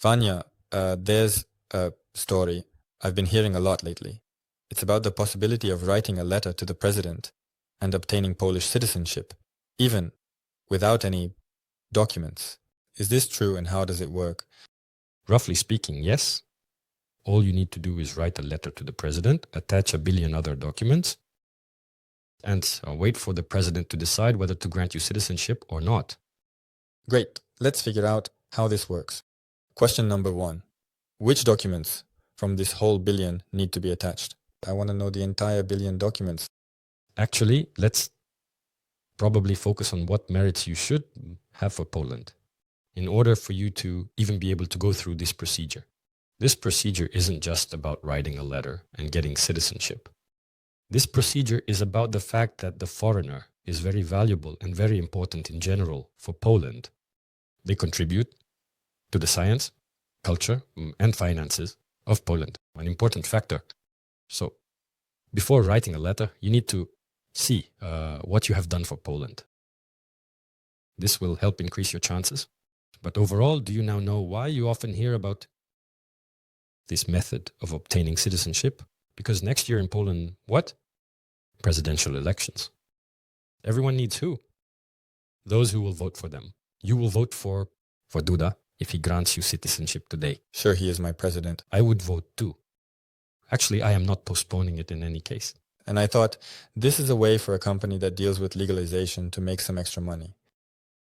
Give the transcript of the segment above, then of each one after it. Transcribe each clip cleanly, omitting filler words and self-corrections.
Vanya, there's a story I've been hearing a lot lately. It's about the possibility of writing a letter to the president and obtaining Polish citizenship, even without any documents. Is this true and how does it work? Roughly speaking, yes. All you need to do is write a letter to the president, attach a billion other documents, and wait for the president to decide whether to grant you citizenship or not. Great, let's figure out how this works. Question number 1. Which documents from this whole billion need to be attached? I want to know the entire billion documents. Actually, let's probably focus on what merits you should have for Poland in order for you to even be able to go through this procedure. This procedure isn't just about writing a letter and getting citizenship. This procedure is about the fact that the foreigner is very valuable and very important in general for Poland. They contribute to the science, culture, and finances of Poland, an important factor. So, before writing a letter, you need to see what you have done for Poland. This will help increase your chances. But overall, do you now know why you often hear about this method of obtaining citizenship? Because next year in Poland, what? Presidential elections. Everyone needs who? Those who will vote for them. You will vote for Duda if he grants you citizenship today. Sure, he is my president. I would vote too. Actually, I am not postponing it in any case. And I thought this is a way for a company that deals with legalization to make some extra money,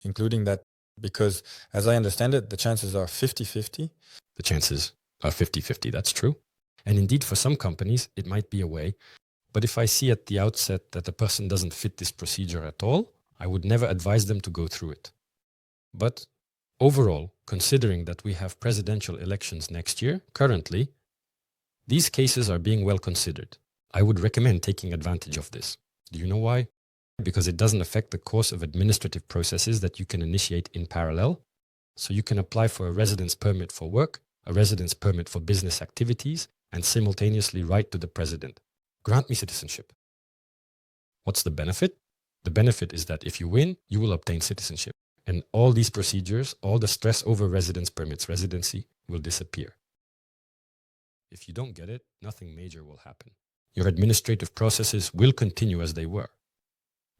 including that because, as I understand it, the chances are 50-50. The chances are 50-50, that's true. And indeed, for some companies, it might be a way. But if I see at the outset that a person doesn't fit this procedure at all, I would never advise them to go through it. But overall, considering that we have presidential elections next year, currently, these cases are being well considered. I would recommend taking advantage of this. Do you know why? Because it doesn't affect the course of administrative processes that you can initiate in parallel. So you can apply for a residence permit for work, a residence permit for business activities, and simultaneously write to the president, grant me citizenship. What's the benefit? The benefit is that if you win, you will obtain citizenship. And all these procedures, all the stress over residence permits, residency, will disappear. If you don't get it, nothing major will happen. Your administrative processes will continue as they were.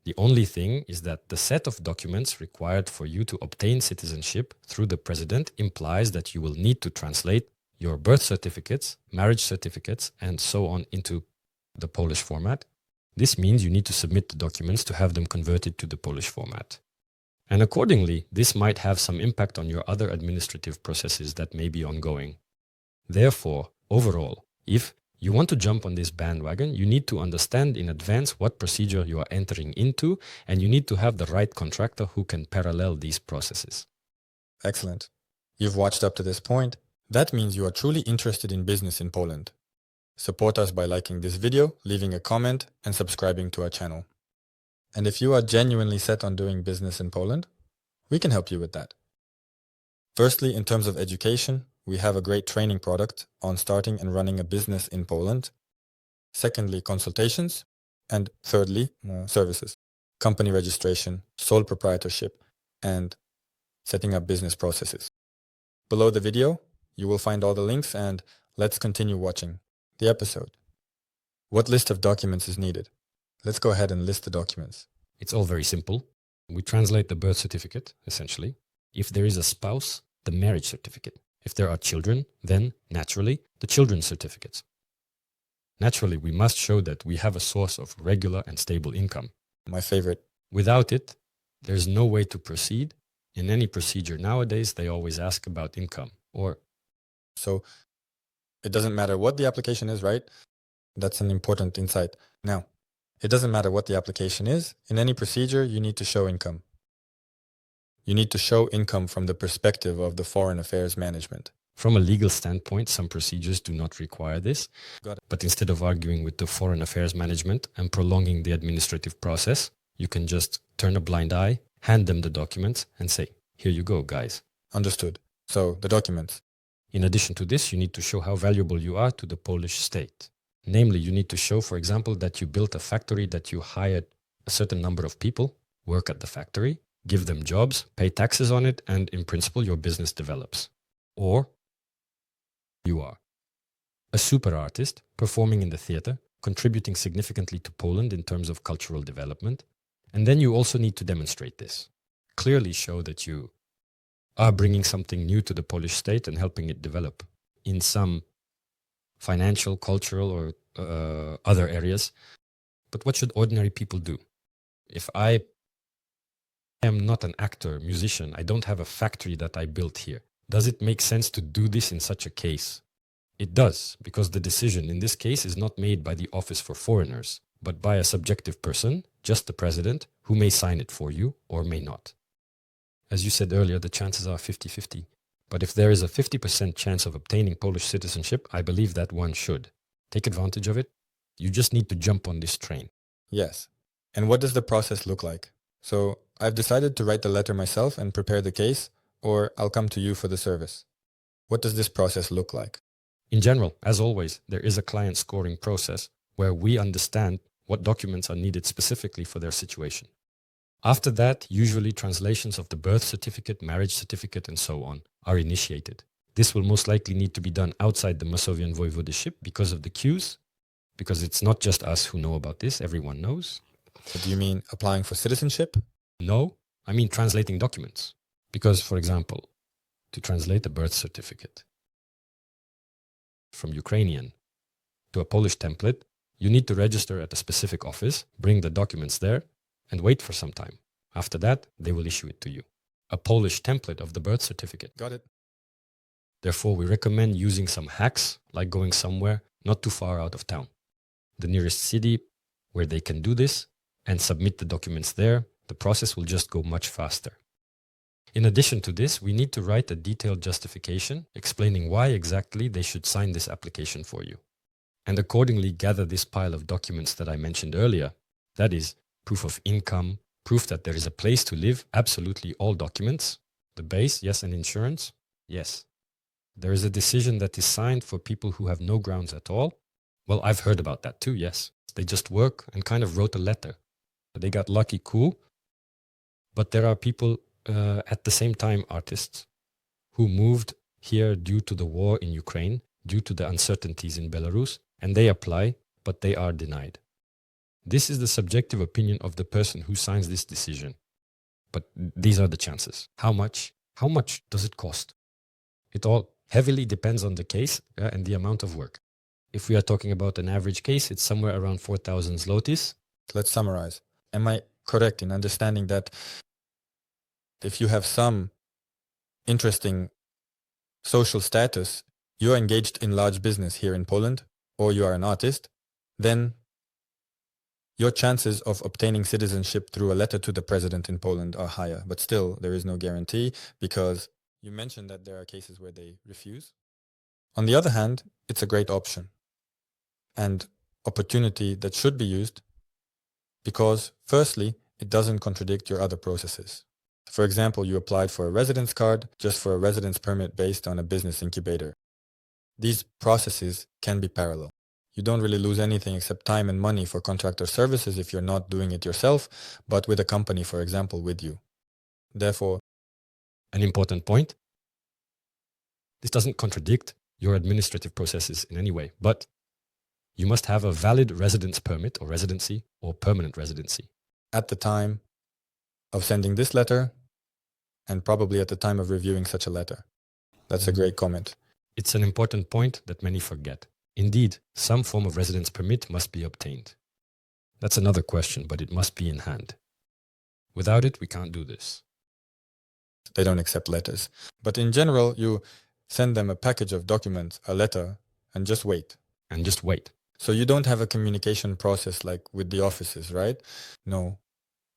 The only thing is that the set of documents required for you to obtain citizenship through the president implies that you will need to translate your birth certificates, marriage certificates, and so on into the Polish format. This means you need to submit the documents to have them converted to the Polish format. And accordingly, this might have some impact on your other administrative processes that may be ongoing. Therefore, overall, if you want to jump on this bandwagon, you need to understand in advance what procedure you are entering into, and you need to have the right contractor who can parallel these processes. Excellent. You've watched up to this point. That means you are truly interested in business in Poland. Support us by liking this video, leaving a comment, and subscribing to our channel. And if you are genuinely set on doing business in Poland, we can help you with that. Firstly, in terms of education, we have a great training product on starting and running a business in Poland. Secondly, consultations. And thirdly, services, company registration, sole proprietorship, and setting up business processes. Below the video, you will find all the links, and let's continue watching the episode. What list of documents is needed? Let's go ahead and list the documents. It's all very simple. We translate the birth certificate, essentially. If there is a spouse, the marriage certificate. If there are children, then, naturally, the children's certificates. Naturally, we must show that we have a source of regular and stable income. My favorite. Without it, there's no way to proceed. In any procedure nowadays, they always ask about income. So, it doesn't matter what the application is, right? That's an important insight. Now, it doesn't matter what the application is. In any procedure, you need to show income. You need to show income from the perspective of the Foreign Affairs Management. From a legal standpoint, some procedures do not require this. But instead of arguing with the Foreign Affairs Management and prolonging the administrative process, you can just turn a blind eye, hand them the documents, and say, here you go, guys. Understood. So, the documents. In addition to this, you need to show how valuable you are to the Polish state. Namely, you need to show, for example, that you built a factory, that you hired a certain number of people, work at the factory, give them jobs, pay taxes on it, and in principle, your business develops. Or You are a super artist performing in the theater, contributing significantly to Poland in terms of cultural development. And then you also need to demonstrate this. Clearly show that you are bringing something new to the Polish state and helping it develop in some financial, cultural, or other areas. But what should ordinary people do? If I am not an actor, musician, I don't have a factory that I built here. Does it make sense to do this in such a case? It does, because the decision in this case is not made by the Office for Foreigners, but by a subjective person, just the president, who may sign it for you or may not. As you said earlier, the chances are 50-50. But if there is a 50% chance of obtaining Polish citizenship, I believe that one should take advantage of it. You just need to jump on this train. Yes. And what does the process look like? So I've decided to write the letter myself and prepare the case, or I'll come to you for the service. What does this process look like? In general, as always, there is a client scoring process where we understand what documents are needed specifically for their situation. After that, usually translations of the birth certificate, marriage certificate, and so on are initiated. This will most likely need to be done outside the Masovian voivodeship because of the queues, because it's not just us who know about this, everyone knows. But do you mean applying for citizenship? No, I mean translating documents. Because, for example, to translate a birth certificate from Ukrainian to a Polish template, you need to register at a specific office, bring the documents there, and wait for some time. After that, they will issue it to you. A Polish template of the birth certificate. Got it. Therefore, we recommend using some hacks, like going somewhere not too far out of town. The nearest city where they can do this and submit the documents there, the process will just go much faster. In addition to this, we need to write a detailed justification explaining why exactly they should sign this application for you. And accordingly gather this pile of documents that I mentioned earlier. That is, proof of income, proof that there is a place to live, absolutely all documents. The base, yes, and insurance, yes. There is a decision that is signed for people who have no grounds at all. Well, I've heard about that too, yes. They just work and kind of wrote a letter. They got lucky, cool. But there are people at the same time, artists, who moved here due to the war in Ukraine, due to the uncertainties in Belarus, and they apply, but they are denied. This is the subjective opinion of the person who signs this decision. But these are the chances. How much? How much does it cost? It all heavily depends on the case and the amount of work. If we are talking about an average case, it's somewhere around 4,000 zlotys. Let's summarize. Am I correct in understanding that if you have some interesting social status, you're engaged in large business here in Poland, or you are an artist, then your chances of obtaining citizenship through a letter to the president in Poland are higher. But still, there is no guarantee because you mentioned that there are cases where they refuse. On the other hand, it's a great option and opportunity that should be used because, firstly, it doesn't contradict your other processes. For example, you applied for a residence card just for a residence permit based on a business incubator. These processes can be parallel. You don't really lose anything except time and money for contractor services if you're not doing it yourself, but with a company, for example, with you. Therefore, an important point, this doesn't contradict your administrative processes in any way, but you must have a valid residence permit or residency or permanent residency. At the time of sending this letter, and probably at the time of reviewing such a letter. That's a great comment. It's an important point that many forget. Indeed, some form of residence permit must be obtained. That's another question, but it must be in hand. Without it, we can't do this. They don't accept letters. But in general, you send them a package of documents, a letter, and just wait. And just wait. So you don't have a communication process like with the offices, right? No,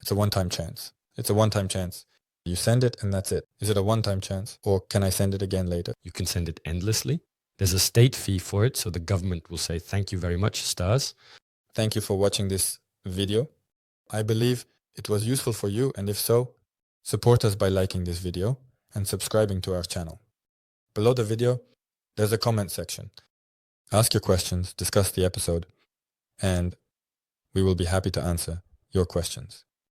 it's a one-time chance. It's a one-time chance. You send it and that's it. Is it a one-time chance or can I send it again later? You can send it endlessly. There's a state fee for it, so the government will say, thank you very much, stars. Thank you for watching this video. I believe it was useful for you, and if so, support us by liking this video and subscribing to our channel. Below the video, there's a comment section. Ask your questions, discuss the episode, and we will be happy to answer your questions.